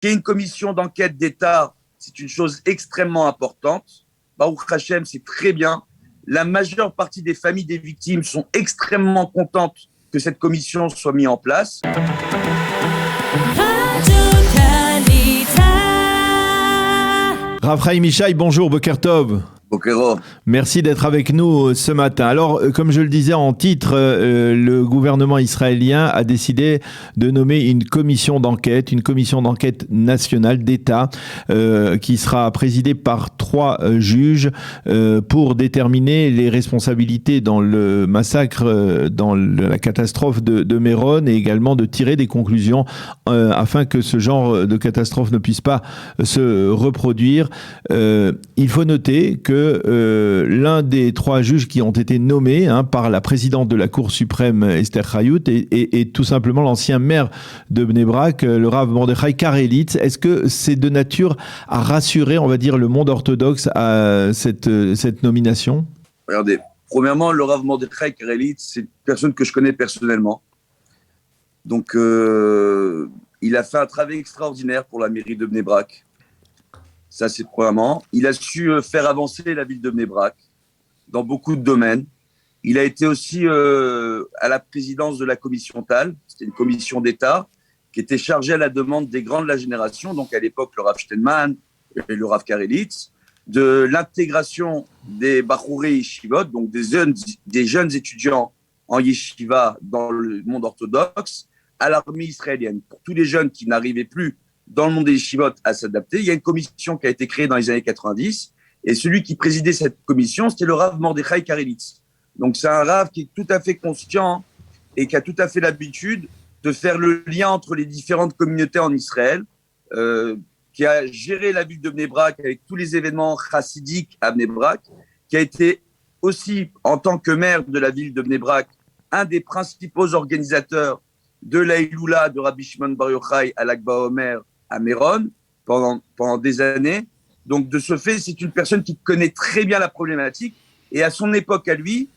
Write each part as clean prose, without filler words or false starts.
Qu'il y ait une commission d'enquête d'État, c'est une chose extrêmement importante. Baruch Hashem, c'est très bien. La majeure partie des familles des victimes sont extrêmement contentes que cette commission soit mise en place. Rav Chaim Yishai, bonjour, Boker Tov. Bokero. Merci d'être avec nous ce matin. Alors, comme je le disais en titre, le gouvernement israélien a décidé de nommer une commission d'enquête nationale d'État qui sera présidée par 3 juges pour déterminer les responsabilités dans le massacre, dans la catastrophe de Méron et également de tirer des conclusions afin que ce genre de catastrophe ne puisse pas se reproduire. Il faut noter que l'un des 3 juges qui ont été nommés par la présidente de la Cour suprême Esther Chayut est tout simplement l'ancien maire de Bnei Brak, le Rav Mordechai Karelitz. Est-ce que c'est de nature à rassurer, on va dire, le monde orthodoxe à cette nomination? Regardez, premièrement, le Rav Mordechai Karelitz, c'est une personne que je connais personnellement. Donc, il a fait un travail extraordinaire pour la mairie de Bnei Brak. Ça, c'est premièrement. Il a su faire avancer la ville de Bnei Brak dans beaucoup de domaines. Il a été aussi à la présidence de la commission Tal. C'était une commission d'État qui était chargée à la demande des grands de la génération, donc à l'époque le Rav Steinman et le Rav Karelitz, de l'intégration des Bachourei Yeshivot, donc des jeunes étudiants en yeshiva dans le monde orthodoxe, à l'armée israélienne. Pour tous les jeunes qui n'arrivaient plus dans le monde des yeshivot à s'adapter, il y a une commission qui a été créée dans les années 90, et celui qui présidait cette commission, c'était le Rav Mordechai Karelitz. Donc c'est un Rav qui est tout à fait conscient et qui a tout à fait l'habitude de faire le lien entre les différentes communautés en Israël, qui a géré la ville de Bnei Brak avec tous les événements chassidiques à Bnei Brak, qui a été aussi, en tant que maire de la ville de Bnei Brak, un des principaux organisateurs de la Iloula de Rabbi Shimon Bar Yochai à Lag BaOmer à Méron pendant des années. Donc, de ce fait, c'est une personne qui connaît très bien la problématique. Et à son époque, à lui,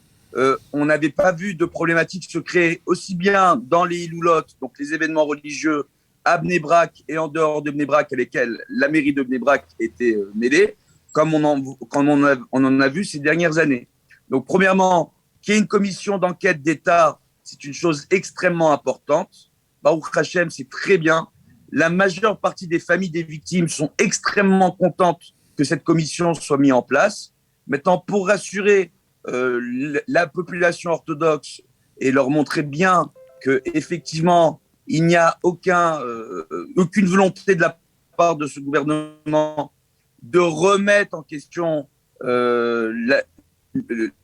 on n'avait pas vu de problématique se créer aussi bien dans les Iloulot, donc les événements religieux à Bnei Brak et en dehors de Bnei Brak, avec lesquels la mairie de Bnei Brak était mêlée, comme on en a vu ces dernières années. Donc, premièrement, qu'il y ait une commission d'enquête d'État, c'est une chose extrêmement importante. Baruch Hashem, c'est très bien. La majeure partie des familles des victimes sont extrêmement contentes que cette commission soit mise en place. Maintenant, pour rassurer la population orthodoxe et leur montrer bien qu'effectivement, il n'y a aucune volonté de la part de ce gouvernement de remettre en question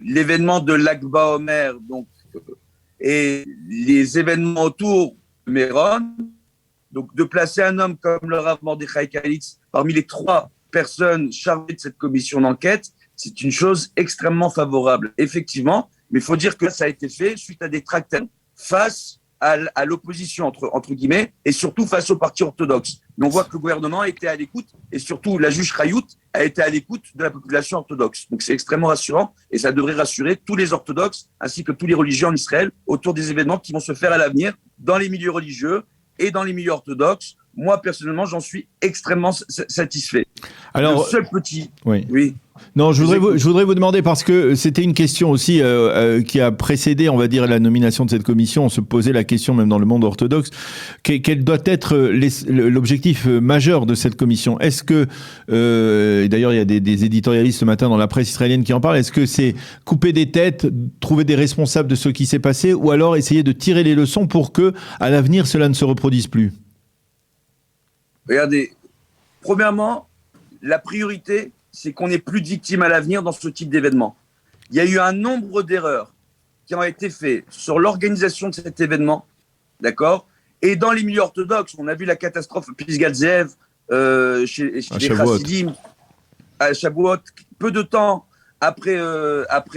l'événement de Lag BaOmer, donc, et les événements autour de Méron. Donc, de placer un homme comme le Rav Mordechai Karelitz parmi les 3 personnes chargées de cette commission d'enquête, c'est une chose extrêmement favorable, effectivement. Mais il faut dire que ça a été fait suite à des tractations face à l'opposition, entre guillemets, et surtout face au parti orthodoxe. Mais on voit que le gouvernement a été à l'écoute, et surtout la juge Chayut a été à l'écoute de la population orthodoxe. Donc c'est extrêmement rassurant, et ça devrait rassurer tous les orthodoxes, ainsi que tous les religieux en Israël, autour des événements qui vont se faire à l'avenir dans les milieux religieux et dans les milieux orthodoxes. Moi, personnellement, j'en suis extrêmement satisfait. Alors, le seul petit... Oui. Non, je voudrais vous demander, parce que c'était une question aussi qui a précédé, on va dire, la nomination de cette commission. On se posait la question, même dans le monde orthodoxe, quel doit être l'objectif majeur de cette commission. Est-ce que, et d'ailleurs il y a des éditorialistes ce matin dans la presse israélienne qui en parlent, est-ce que c'est couper des têtes, trouver des responsables de ce qui s'est passé, ou alors essayer de tirer les leçons pour que, à l'avenir, cela ne se reproduise plus? Regardez, premièrement, la priorité, c'est qu'on n'ait plus de victimes à l'avenir dans ce type d'événement. Il y a eu un nombre d'erreurs qui ont été faites sur l'organisation de cet événement, d'accord? Et dans les milieux orthodoxes, on a vu la catastrophe Pisgat Ze'ev chez les Chassidim, à Shavuot, peu de temps après ce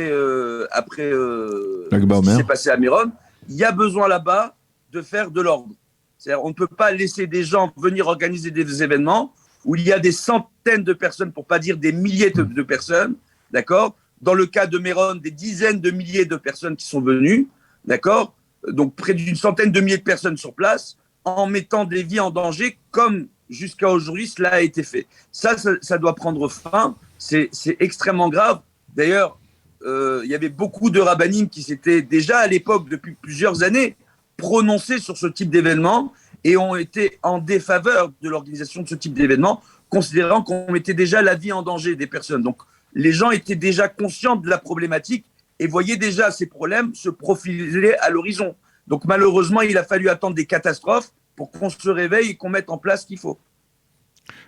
qui s'est passé à Méron. Il y a besoin là-bas de faire de l'ordre. C'est-à-dire, on ne peut pas laisser des gens venir organiser des événements où il y a des centaines de personnes, pour ne pas dire des milliers de personnes, d'accord? Dans le cas de Méron, des dizaines de milliers de personnes qui sont venues, d'accord? Donc près d'une centaine de milliers de personnes sur place, en mettant des vies en danger, comme jusqu'à aujourd'hui, cela a été fait. Ça doit prendre fin. C'est extrêmement grave. D'ailleurs, il y avait beaucoup de rabbinim qui s'étaient déjà à l'époque, depuis plusieurs années, prononcés sur ce type d'événement et ont été en défaveur de l'organisation de ce type d'événement, considérant qu'on mettait déjà la vie en danger des personnes. Donc, les gens étaient déjà conscients de la problématique et voyaient déjà ces problèmes se profiler à l'horizon. Donc, malheureusement, il a fallu attendre des catastrophes pour qu'on se réveille et qu'on mette en place ce qu'il faut.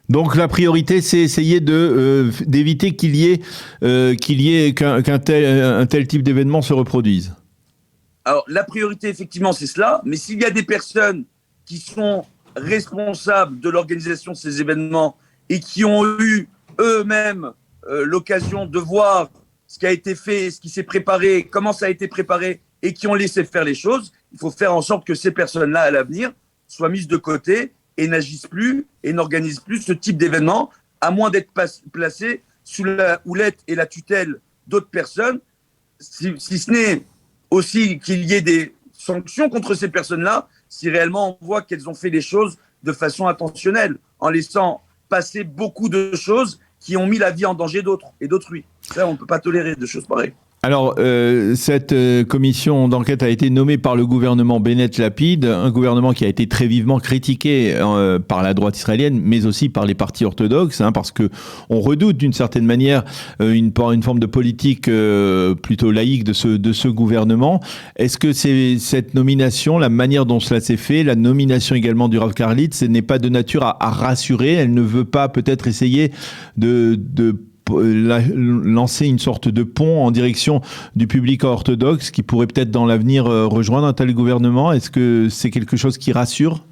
Donc la priorité, c'est essayer d'éviter qu'il y ait qu'un tel type d'événement se reproduise. Alors, la priorité, effectivement, c'est cela. Mais s'il y a des personnes qui sont responsables de l'organisation de ces événements et qui ont eu eux-mêmes l'occasion de voir ce qui a été fait, ce qui s'est préparé, comment ça a été préparé, et qui ont laissé faire les choses, il faut faire en sorte que ces personnes-là, à l'avenir, soient mises de côté et n'agissent plus et n'organisent plus ce type d'événement, à moins d'être placés sous la houlette et la tutelle d'autres personnes, si ce n'est aussi qu'il y ait des sanctions contre ces personnes-là, si réellement on voit qu'elles ont fait les choses de façon intentionnelle, en laissant passer beaucoup de choses qui ont mis la vie en danger d'autres et d'autrui. Ça, on ne peut pas tolérer de choses pareilles. Alors, cette commission d'enquête a été nommée par le gouvernement Bennett-Lapid, un gouvernement qui a été très vivement critiqué par la droite israélienne, mais aussi par les partis orthodoxes, parce que on redoute d'une certaine manière une forme de politique plutôt laïque de ce gouvernement. Est-ce que cette nomination, la manière dont cela s'est fait, la nomination également du Rav Karlitz, ce n'est pas de nature à rassurer? Elle ne veut pas peut-être essayer de lancer une sorte de pont en direction du public orthodoxe qui pourrait peut-être dans l'avenir rejoindre un tel gouvernement? Est-ce que c'est quelque chose qui rassure?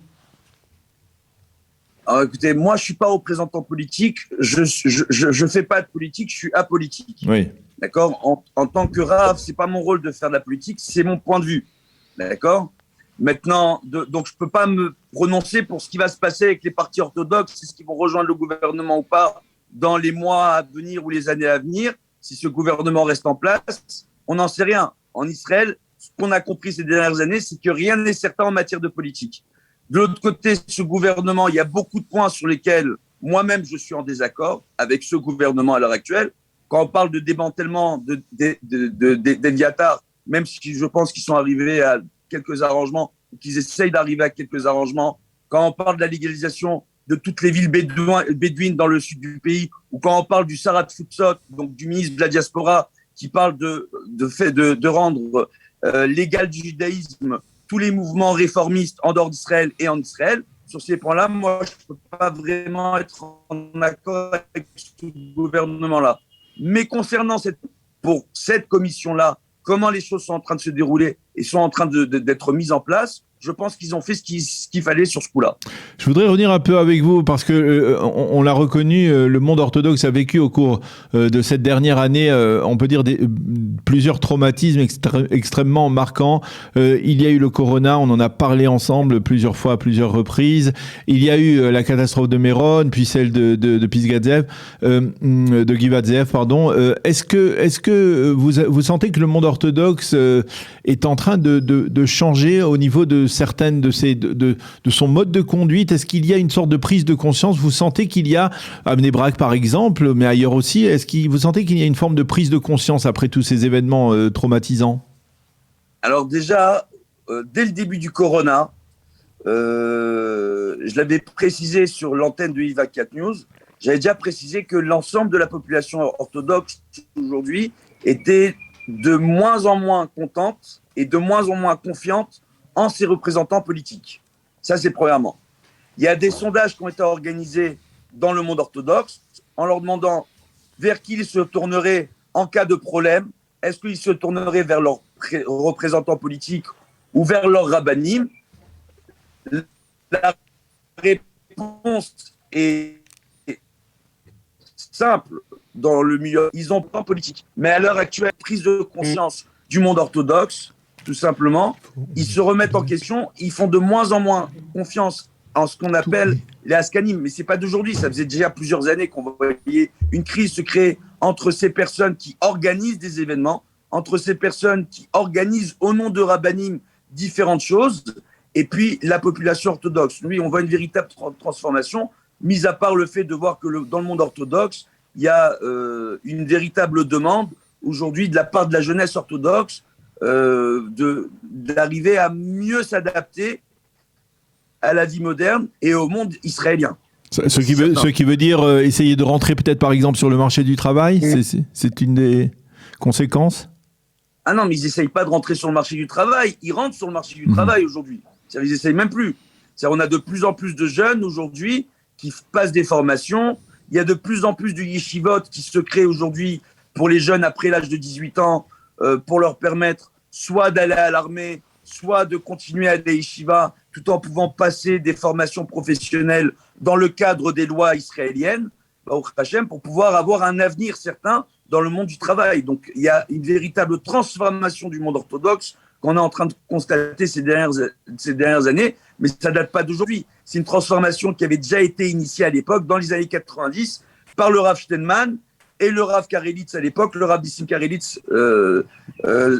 Alors écoutez, moi je ne suis pas représentant politique, je fais pas de politique, je suis apolitique. Oui. D'accord. En tant que Rav, c'est pas mon rôle de faire de la politique, c'est mon point de vue. D'accord. Maintenant, donc je peux pas me prononcer pour ce qui va se passer avec les partis orthodoxes, est-ce qu'ils vont rejoindre le gouvernement ou pas dans les mois à venir ou les années à venir, si ce gouvernement reste en place, on n'en sait rien. En Israël, ce qu'on a compris ces dernières années, c'est que rien n'est certain en matière de politique. De l'autre côté, ce gouvernement, il y a beaucoup de points sur lesquels moi-même je suis en désaccord avec ce gouvernement à l'heure actuelle. Quand on parle de démantèlement d'Eviatar, même si je pense qu'ils sont arrivés à quelques arrangements, qu'ils essayent d'arriver à quelques arrangements, quand on parle de la légalisation de toutes les villes bédouines dans le sud du pays, ou quand on parle du Sarat Futsot, donc du ministre de la Diaspora, qui parle de rendre légal du judaïsme tous les mouvements réformistes en dehors d'Israël et en Israël, sur ces points-là, moi, je ne peux pas vraiment être en accord avec ce gouvernement-là. Mais concernant pour cette commission-là, comment les choses sont en train de se dérouler et sont en train d'être mises en place, je pense qu'ils ont fait ce qu'il fallait sur ce coup-là. Je voudrais revenir un peu avec vous parce que on l'a reconnu, le monde orthodoxe a vécu au cours de cette dernière année, on peut dire plusieurs traumatismes extrêmement marquants. Il y a eu le corona, on en a parlé ensemble plusieurs fois, à plusieurs reprises. Il y a eu la catastrophe de Méron, puis celle de Pisga Ze'ev, de Givat Ze'ev, pardon. Est-ce que vous sentez que le monde orthodoxe est en train de changer au niveau de certaines de son mode de conduite? Est-ce qu'il y a une sorte de prise de conscience? Vous sentez qu'il y a, à Bnei Brak par exemple, mais ailleurs aussi, vous sentez qu'il y a une forme de prise de conscience après tous ces événements traumatisants? Alors déjà, dès le début du corona, je l'avais précisé sur l'antenne de IVA 4 News, j'avais déjà précisé que l'ensemble de la population orthodoxe aujourd'hui était de moins en moins contente et de moins en moins confiante en ses représentants politiques. Ça, c'est premièrement. Il y a des sondages qui ont été organisés dans le monde orthodoxe en leur demandant vers qui ils se tourneraient en cas de problème. Est-ce qu'ils se tourneraient vers leurs représentants politiques ou vers leurs rabbinim? La réponse est simple dans le milieu. Ils n'ont pas de politique. Mais à l'heure actuelle, prise de conscience du monde orthodoxe, tout simplement, ils se remettent en question, ils font de moins en moins confiance en ce qu'on appelle les Haskanim. Mais ce n'est pas d'aujourd'hui, ça faisait déjà plusieurs années qu'on voyait une crise se créer entre ces personnes qui organisent des événements, entre ces personnes qui organisent au nom de Rabbanim différentes choses, et puis la population orthodoxe. Lui, on voit une véritable transformation mis à part le fait de voir que dans le monde orthodoxe, il y a une véritable demande aujourd'hui de la part de la jeunesse orthodoxe d'arriver à mieux s'adapter à la vie moderne et au monde israélien. Ce qui veut dire essayer de rentrer peut-être par exemple sur le marché du travail, c'est une des conséquences? Ah non, mais ils n'essayent pas de rentrer sur le marché du travail, ils rentrent sur le marché du travail aujourd'hui. Ils n'essayent même plus. On a de plus en plus de jeunes aujourd'hui qui passent des formations, il y a de plus en plus de yeshivot qui se créent aujourd'hui pour les jeunes après l'âge de 18 ans pour leur permettre soit d'aller à l'armée, soit de continuer à aller à yeshiva tout en pouvant passer des formations professionnelles dans le cadre des lois israéliennes, au Hachem, pour pouvoir avoir un avenir certain dans le monde du travail. Donc il y a une véritable transformation du monde orthodoxe qu'on est en train de constater ces dernières années, mais ça ne date pas d'aujourd'hui. C'est une transformation qui avait déjà été initiée à l'époque, dans les années 90, par le Rav Steinman et le Rav Karelitz à l'époque, le Rav Nissim Karelitz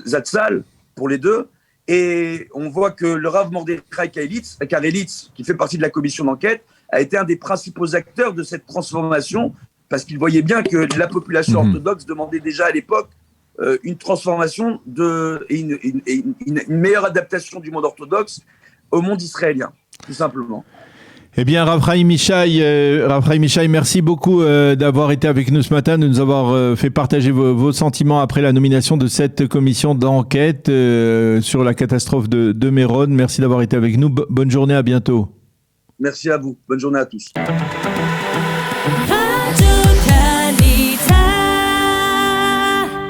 Zatzal, pour les deux. Et on voit que le Rav Mordechai Karelitz, qui fait partie de la commission d'enquête, a été un des principaux acteurs de cette transformation, parce qu'il voyait bien que la population orthodoxe demandait déjà à l'époque une transformation et une meilleure adaptation du monde orthodoxe au monde israélien, tout simplement. Eh bien, Rav Chaim Yishai, merci beaucoup d'avoir été avec nous ce matin, de nous avoir fait partager vos sentiments après la nomination de cette commission d'enquête sur la catastrophe de Méron. Merci d'avoir été avec nous. Bonne journée, à bientôt. Merci à vous. Bonne journée à tous.